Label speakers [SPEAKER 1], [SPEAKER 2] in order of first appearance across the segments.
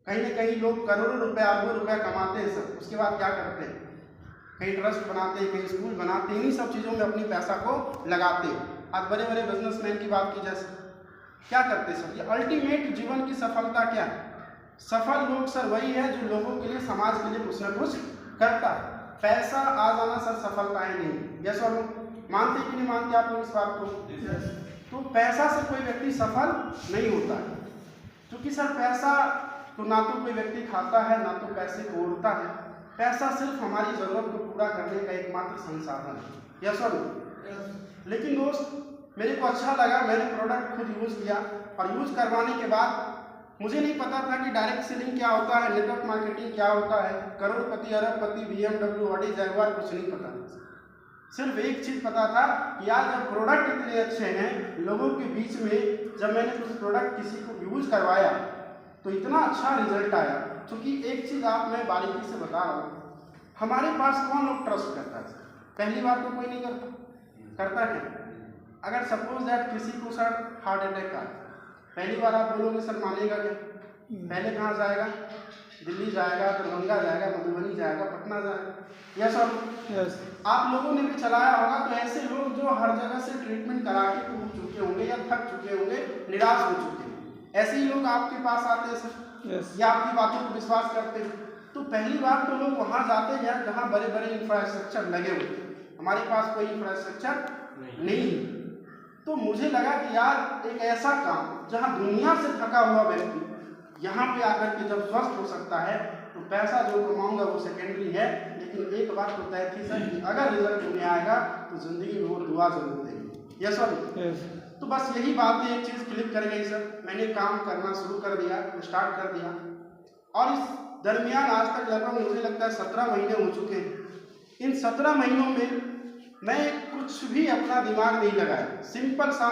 [SPEAKER 1] कहीं ना कहीं लोग करोड़ों रुपए अरबों रुपए कमाते हैं सर, उसके बाद क्या करते हैं, कहीं ट्रस्ट बनाते हैं, कहीं स्कूल बनाते हैं, इन्हीं सब चीज़ों में अपनी पैसा को लगाते हैं। आज बड़े बड़े बिजनेसमैन की बात की जाए, क्या करते हैं सर, ये अल्टीमेट जीवन की सफलता क्या है? सफल लोग सर वही है जो लोगों के लिए, समाज के लिए कुछ ना कुछ करता है। पैसा आ जाना सर सफलता है नहीं। यस और मानते कि नहीं मानते आप लोग इस बात को? तो पैसा से कोई व्यक्ति सफल नहीं होता है, क्योंकि सर पैसा तो ना तो कोई व्यक्ति खाता है, ना तो पैसे को उड़ता है। पैसा सिर्फ हमारी ज़रूरत को पूरा करने का एकमात्र संसाधन है। यस और लेकिन दोस्त, मेरे को अच्छा लगा, मैंने प्रोडक्ट खुद यूज़ किया और यूज़ करवाने के बाद मुझे नहीं पता था कि डायरेक्ट सेलिंग क्या होता है, नेटवर्क मार्केटिंग क्या होता है, करोड़पति अरबपति BMW ऑडी जैगुआर कुछ नहीं पता था। सिर्फ एक चीज़ पता था कि यार जब प्रोडक्ट इतने अच्छे हैं लोगों के बीच में, जब मैंने कुछ प्रोडक्ट किसी को यूज़ करवाया तो इतना अच्छा रिजल्ट आया। क्योंकि एक चीज़ आप मैं बारीकी से बता रहा हूँ, हमारे पास कौन लोग ट्रस्ट करता है? पहली बात तो कोई नहीं करता क्या? अगर सपोज दैट किसी को सर हार्ट अटैक का, पहली बार आप बोलोगे सर मानेगा क्या? पहले कहाँ जाएगा? दिल्ली जाएगा, दरभंगा जाएगा, मधुबनी जाएगा, पटना जाएगा। यस और यस, आप लोगों ने भी चलाया होगा। तो ऐसे लोग जो हर जगह से ट्रीटमेंट करा के टूट चुके होंगे या थक चुके होंगे, निराश हो चुके हैं, ऐसे ही लोग आपके पास आते हैं सर, या आपकी बातों को विश्वास करते हैं। तो पहली बात तो लोग वहाँ जाते हैं जहाँ बड़े बड़े इंफ्रास्ट्रक्चर लगे हुए हैं। हमारे पास कोई इंफ्रास्ट्रक्चर नहीं है। तो मुझे लगा कि यार एक ऐसा काम जहाँ दुनिया से थका हुआ व्यक्ति यहाँ पे आकर के जब स्वस्थ हो सकता है, तो पैसा जो कमाऊंगा वो सेकेंडरी है, लेकिन एक बात तो तय थी सर कि अगर रिजल्ट में आएगा तो जिंदगी में वो दुआ जरूर देंगे। Yes sir. तो बस यही बात है, एक चीज़ क्लिक कर गई सर, मैंने काम करना शुरू कर दिया, स्टार्ट कर दिया। और इस दरमियान आज तक लगभग मुझे लगता है 17 महीने हो चुके हैं। इन 17 महीनों में मैं कुछ भी अपना दिमाग नहीं लगाया। सिंपल सा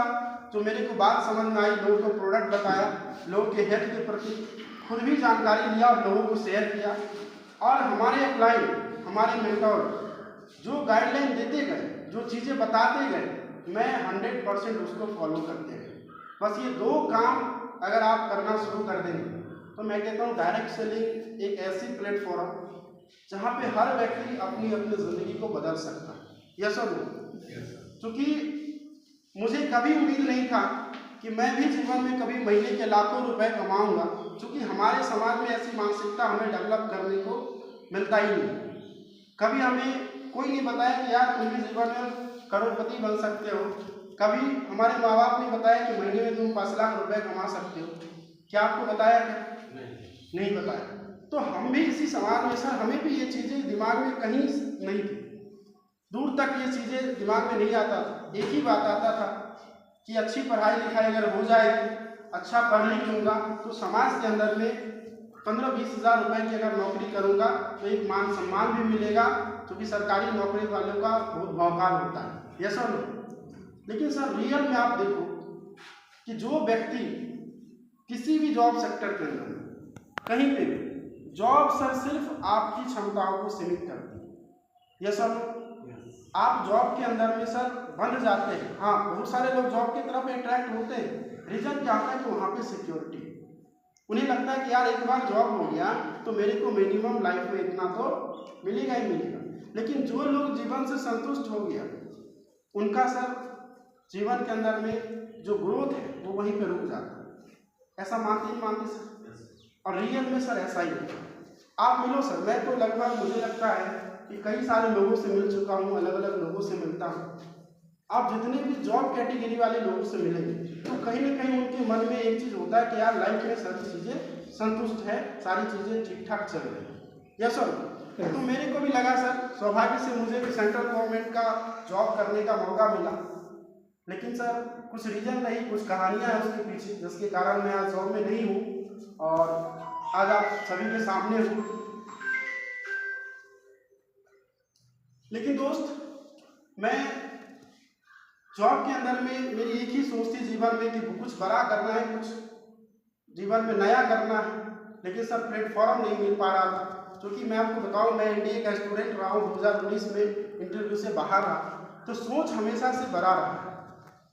[SPEAKER 1] जो मेरे को बात समझ में आई, लोगों को प्रोडक्ट बताया, लोगों के हेल्थ के प्रति खुद भी जानकारी लिया और लोगों को शेयर किया। और हमारे अपलाइन, हमारे मेंटोर जो गाइडलाइन देते गए, जो चीज़ें बताते गए, मैं 100% उसको फॉलो करते गए। बस ये 2 काम अगर आप करना शुरू कर देंगे तो मैं कहता हूँ डायरेक्ट सेलिंग एक ऐसी प्लेटफॉर्म जहाँ पे हर व्यक्ति अपनी अपनी ज़िंदगी को बदल सकता है। यस और नो? क्योंकि मुझे कभी उम्मीद नहीं था कि मैं भी जीवन में कभी महीने के लाखों रुपए कमाऊंगा, क्योंकि हमारे समाज में ऐसी मानसिकता हमें डेवलप करने को मिलता ही नहीं। कभी हमें कोई नहीं बताया कि यार तुम भी जीवन में करोड़पति बन सकते हो। कभी हमारे माँ बाप ने बताया कि महीने में तुम 5 लाख रुपए कमा सकते हो। क्या आपको बताया क्या? नहीं बताया। तो हम भी इसी समाज में सर, हमें भी ये चीज़ें दिमाग में कहीं नहीं थी, दूर तक ये चीज़ें दिमाग में नहीं आता था। एक ही बात आता था कि अच्छी पढ़ाई लिखाई अगर हो जाएगी, अच्छा पढ़ लिख लूँगा तो समाज के अंदर में 15-20 हज़ार रुपए की अगर नौकरी करूँगा तो एक मान सम्मान भी मिलेगा, क्योंकि सरकारी नौकरी वालों का बहुत भौकाल होता है। यस और नो? लेकिन सर रियल में आप देखो कि जो व्यक्ति किसी भी जॉब सेक्टर के अंदर कहीं पे जॉब सर सिर्फ आपकी क्षमताओं को सीमित करती है। यस और नो? आप जॉब के अंदर में सर बंध जाते हैं। हाँ, बहुत सारे लोग जॉब की तरफ अट्रैक्ट होते हैं। रीजन क्या होता है कि वहाँ पे सिक्योरिटी, उन्हें लगता है कि यार एक बार जॉब हो गया तो मेरे को मिनिमम लाइफ में इतना तो मिलेगा ही मिलेगा। लेकिन जो लोग जीवन से संतुष्ट हो गया, उनका सर जीवन के अंदर में जो ग्रोथ है वो वहीं पे रुक जाता है। ऐसा मानते ही मानते सर? और रियल में सर ऐसा ही है। आप मिलो सर, मैं तो लगभग मुझे लगता है कि कई सारे लोगों से मिल चुका हूँ, अलग अलग लोगों से मिलता हूँ। आप जितने भी जॉब कैटेगरी वाले लोगों से मिलेंगे तो कहीं ना कहीं उनके मन में एक चीज़ होता है कि यार लाइफ में सारी चीज़ें संतुष्ट है, सारी चीज़ें ठीक ठाक चल रही है। Yes sir. तो मेरे को भी लगा सर, सौभाग्य से मुझे भी सेंट्रल गवर्नमेंट का जॉब करने का मौका मिला। लेकिन सर कुछ रीजन रही, कुछ कहानियाँ हैं उसके पीछे, जिसके कारण मैं आज जॉब में नहीं हूँ और आज आप सभी के सामने हूँ। लेकिन दोस्त, मैं जॉब के अंदर में मेरी एक ही सोच थी जीवन में कि कुछ बड़ा करना है, कुछ जीवन में नया करना है। लेकिन सर प्लेटफॉर्म नहीं मिल पा रहा था। क्योंकि मैं आपको बताऊं, मैं NDA का स्टूडेंट रहा हूँ, 2019 में इंटरव्यू से बाहर रहा, तो सोच हमेशा से बड़ा रहा।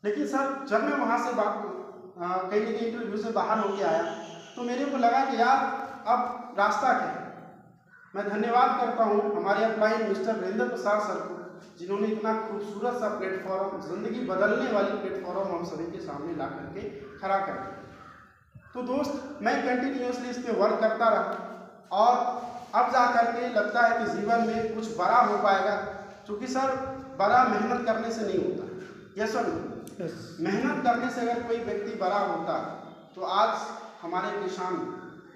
[SPEAKER 1] लेकिन सर जब मैं वहाँ से कहीं ना कहीं इंटरव्यू से बाहर होके आया तो मेरे को लगा कि यार अब रास्ता क्या है? मैं धन्यवाद करता हूँ हमारे अप्लाई मिस्टर वीरेंद्र प्रसाद सर को, जिन्होंने इतना खूबसूरत सा प्लेटफॉर्म, जिंदगी बदलने वाली प्लेटफॉर्म हम सभी के सामने ला करके खड़ा कर दिया। तो दोस्त, मैं कंटिन्यूसली इस पर वर्क करता रहा और अब जा करके लगता है कि जीवन में कुछ बड़ा हो पाएगा, क्योंकि सर बड़ा मेहनत करने से नहीं होता। यस सर, मेहनत करने से अगर कोई व्यक्ति बड़ा होता तो आज हमारे किसान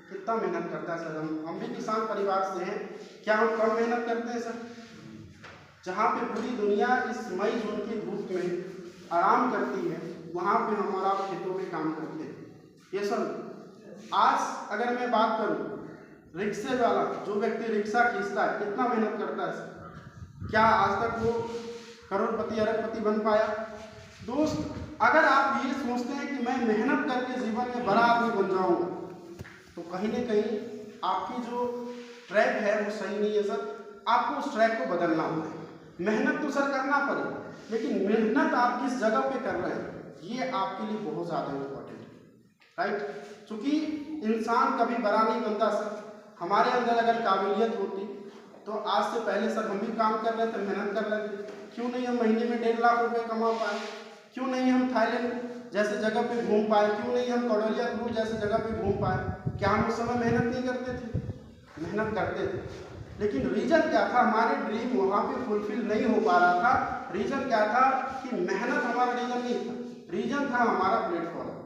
[SPEAKER 1] कितना मेहनत करता है सर। हम भी किसान परिवार से हैं, क्या हम कम मेहनत करते हैं सर? जहाँ पे पूरी दुनिया इस मई जून की धूप में आराम करती है, वहाँ पे हमारा खेतों में काम करते हैं। ये सर, आज अगर मैं बात करूँ, रिक्शे वाला जो व्यक्ति रिक्शा खींचता है कितना मेहनत करता है सर? क्या आज तक वो करोड़पति अरबपति बन पाया? दोस्त, अगर आप ये सोचते हैं कि मैं मेहनत करके जीवन में बड़ा आदमी बन जाऊंगा, तो कहीं ना कहीं आपकी जो ट्रैक है वो सही नहीं है सर। आपको उस ट्रैक को बदलना होगा। मेहनत तो सर करना पड़ेगा, लेकिन मेहनत आप किस जगह पे कर रहे हैं ये आपके लिए बहुत ज़्यादा इम्पोर्टेंट है, राइट? क्योंकि इंसान कभी बड़ा नहीं बनता सर। हमारे अंदर अगर काबिलियत होती तो आज से पहले सर हम भी काम कर रहे थे, मेहनत कर रहे थे। क्यों नहीं हम महीने में 1.5 लाख रुपए कमा पाए? क्यों नहीं हम थाईलैंड जैसे जगह पे घूम पाए? क्यों नहीं हम कौडलिया ग्रुप जैसे जगह पे घूम पाए? क्या हम उस समय मेहनत नहीं करते थे? मेहनत करते थे, लेकिन रीज़न क्या था? हमारे ड्रीम वहाँ पे फुलफिल नहीं हो पा रहा था। रीज़न क्या था? कि मेहनत हमारा रीज़न नहीं था, रीज़न था हमारा प्लेटफॉर्म।